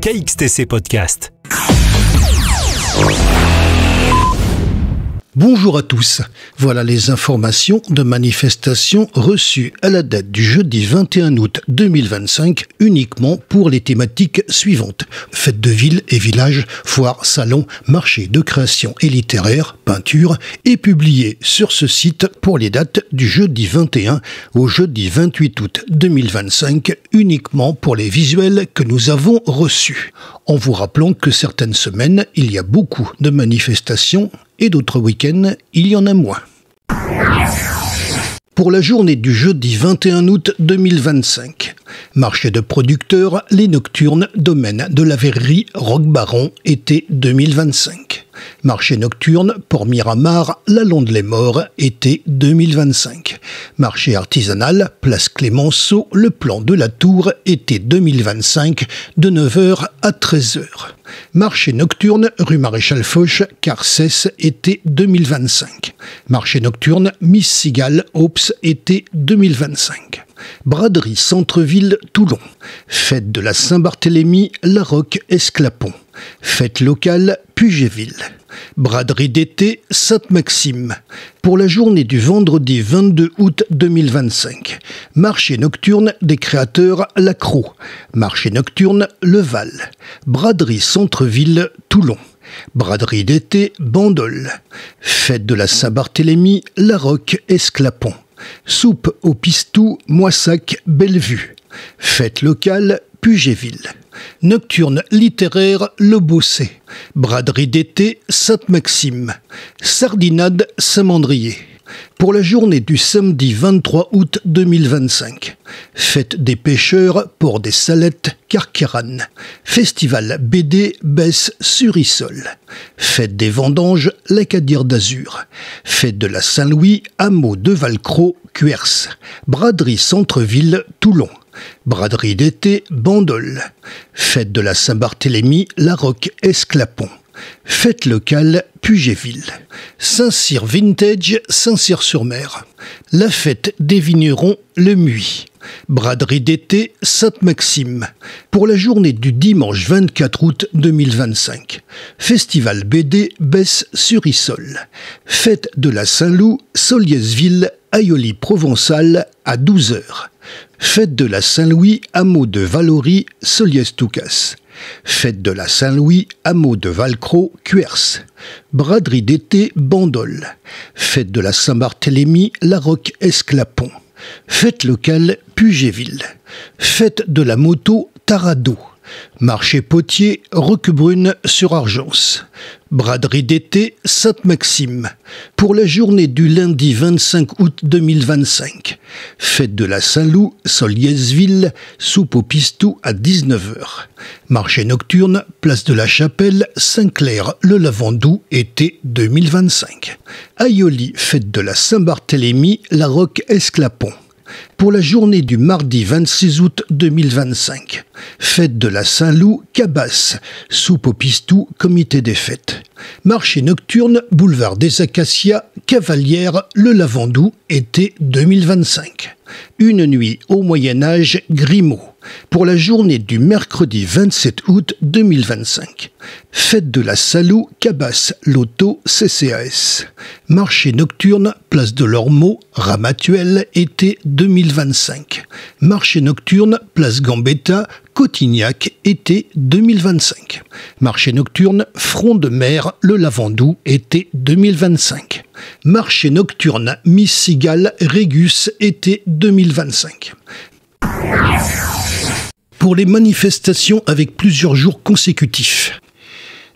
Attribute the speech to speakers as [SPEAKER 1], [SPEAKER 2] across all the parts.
[SPEAKER 1] KXTC Podcast.
[SPEAKER 2] Bonjour à tous, voilà les informations de manifestations reçues à la date du jeudi 21 août 2025 uniquement pour les thématiques suivantes. Fêtes de ville et villages, foires, salons, marchés de création et littéraire, peinture et publiées sur ce site pour les dates du jeudi 21 au jeudi 28 août 2025 uniquement pour les visuels que nous avons reçus. En vous rappelant que certaines semaines, il y a beaucoup de manifestations et d'autres week-ends, il y en a moins. Pour la journée du jeudi 21 août 2025, marché de producteurs, les nocturnes, domaine de la verrerie, Roc Baron, été 2025. Marché nocturne, Port-Miramar, la Londe-les-Morts, été 2025. Marché artisanal, place Clémenceau, le plan de la Tour, été 2025, de 9h à 13h. Marché nocturne, rue Maréchal Foch, Carcès, été 2025. Marché nocturne, Miss Cigale, Ops, été 2025. Braderie Centre-Ville, Toulon. Fête de la Saint-Barthélemy, La Roque, Esclapon. Fête locale, Pugetville. Braderie d'été, Sainte-Maxime. Pour la journée du vendredi 22 août 2025. Marché nocturne des créateurs, La Croix. Marché nocturne, Le Val. Braderie Centre-Ville, Toulon. Braderie d'été, Bandol. Fête de la Saint-Barthélemy, La Roque, Esclapon. Soupe au pistou, Moissac, Bellevue. Fête locale, Pugetville. Nocturne littéraire, Le Bossé. Braderie d'été, Sainte-Maxime. Sardinade, Saint-Mandrier. Pour la journée du samedi 23 août 2025. Fête des pêcheurs, Port des Salettes, Carqueiranne. Festival BD, Besse, Surissol. Fête des vendanges, l'Acadire d'Azur. Fête de la Saint-Louis, hameau de Valcros, Cuers. Braderie Centre-Ville, Toulon. Braderie d'été, Bandol. Fête de la Saint-Barthélemy, La Roque, Esclapon. Fête locale, Pugetville. Saint-Cyr Vintage, Saint-Cyr-sur-Mer. La fête des vignerons, Le Muy. Braderie d'été, Sainte-Maxime. Pour la journée du dimanche 24 août 2025. Festival BD, Besse, Surissol. Fête de la Saint-Loup, Soliesville, Aïoli provençal à 12h. Fête de la Saint-Louis, hameau de Valory, Soliès-Toucas. Fête de la Saint-Louis, hameau de Valcros, Cuers. Braderie d'été, Bandol. Fête de la Saint-Barthélemy, La Roque, Esclapon. Fête locale, Pugetville. Fête de la moto, Tarado. Marché potier, Roquebrune sur Argence. Braderie d'été, Sainte-Maxime. Pour la journée du lundi 25 août 2025. Fête de la Saint-Loup, Soliesville, soupe au pistou à 19h. Marché nocturne, place de la Chapelle, Saint-Clair, le Lavandou, été 2025. Aïoli, fête de la Saint-Barthélemy, La Roque, Esclapon. Pour la journée du mardi 26 août 2025. Fête de la Saint-Loup, Cabasse. Soupe au pistou, comité des fêtes. Marché nocturne, boulevard des Acacias, Cavalière, le Lavandou, été 2025. Une nuit au Moyen-Âge, Grimaud. Pour la journée du mercredi 27 août 2025. Fête de la Salou, Cabasse, Loto, CCAS. Marché nocturne, place de l'Ormeau, Ramatuelle, été 2025. Marché nocturne, place Gambetta, Cotignac, été 2025. Marché nocturne, Front de Mer, le Lavandou, été 2025. Marché nocturne, Miss Cigale, Régus, été 2025. Pour les manifestations avec plusieurs jours consécutifs.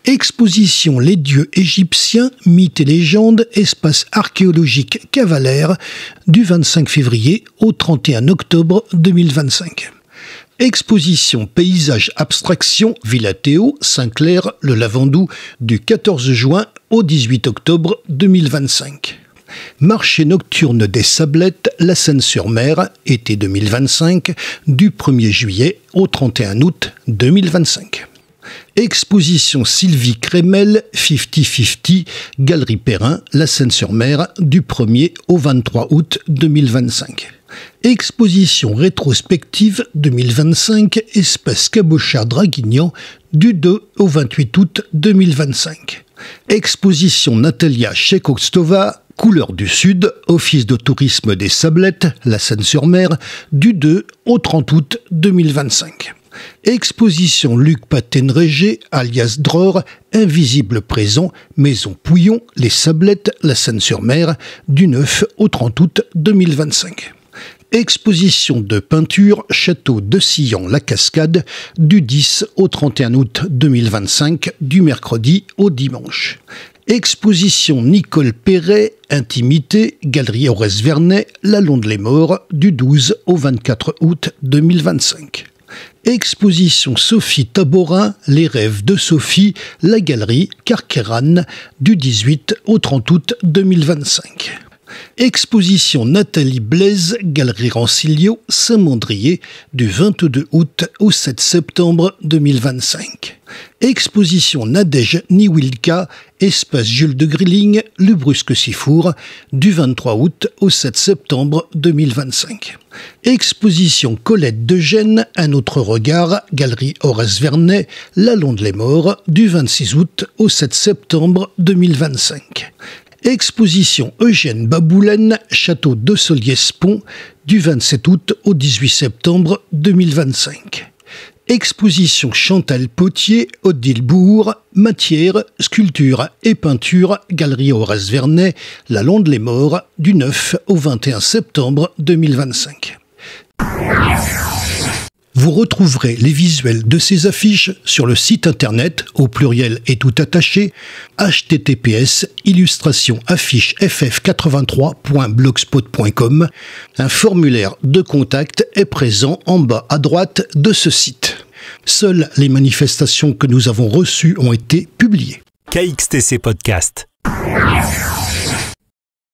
[SPEAKER 2] Exposition Les dieux égyptiens, mythes et légendes, espace archéologique Cavalère, du 25 février au 31 octobre 2025. Exposition Paysage Abstraction, Villa Théo, Saint-Clair, le Lavandou, du 14 juin au 18 octobre 2025. Marché nocturne des Sablettes, La Seine-sur-Mer, été 2025, du 1er juillet au 31 août 2025. Exposition Sylvie Crémel, 50-50, Galerie Perrin, La Seine-sur-Mer, du 1er au 23 août 2025. Exposition rétrospective 2025 Espace Cabochard-Draguignan du 2 au 28 août 2025. Exposition Natalia Chekhovstova, Couleurs du Sud, Office de tourisme des Sablettes, la Seine-sur-Mer, du 2 au 30 août 2025. Exposition Luc Patenregé, alias Dror, Invisible présent, Maison Pouillon, les Sablettes, la Seine-sur-Mer, du 9 au 30 août 2025. Exposition de peinture Château de Sillan-la-Cascade du 10 au 31 août 2025, du mercredi au dimanche. Exposition Nicole Perret, Intimité, Galerie Aurès Vernet, La Londe-les-Morts, du 12 au 24 août 2025. Exposition Sophie Taborin, Les rêves de Sophie, la Galerie Carqueran, du 18 au 30 août 2025. Exposition Nathalie Blaise, Galerie Rancilio, Saint-Mandrier, du 22 août au 7 septembre 2025. Exposition Nadège Niwilka, Espace Jules de Grilling, Le Brusque-Sifour, du 23 août au 7 septembre 2025. Exposition Colette de Gênes, Un autre regard, Galerie Horace Vernet, La Londe-les-Morts, du 26 août au 7 septembre 2025. Exposition Eugène Baboulène, Château de Soliès-Pont, du 27 août au 18 septembre 2025. Exposition Chantal Potier, Odile Bourg, Matière, Sculpture et Peinture, Galerie Horace Vernet, La Londe-les-Morts, du 9 au 21 septembre 2025. Vous retrouverez les visuels de ces affiches sur le site internet, au pluriel et tout attaché, https://illustrationafficheff83.blogspot.com. Un formulaire de contact est présent en bas à droite de ce site. Seules les manifestations que nous avons reçues ont été publiées.
[SPEAKER 1] KXTC Podcast.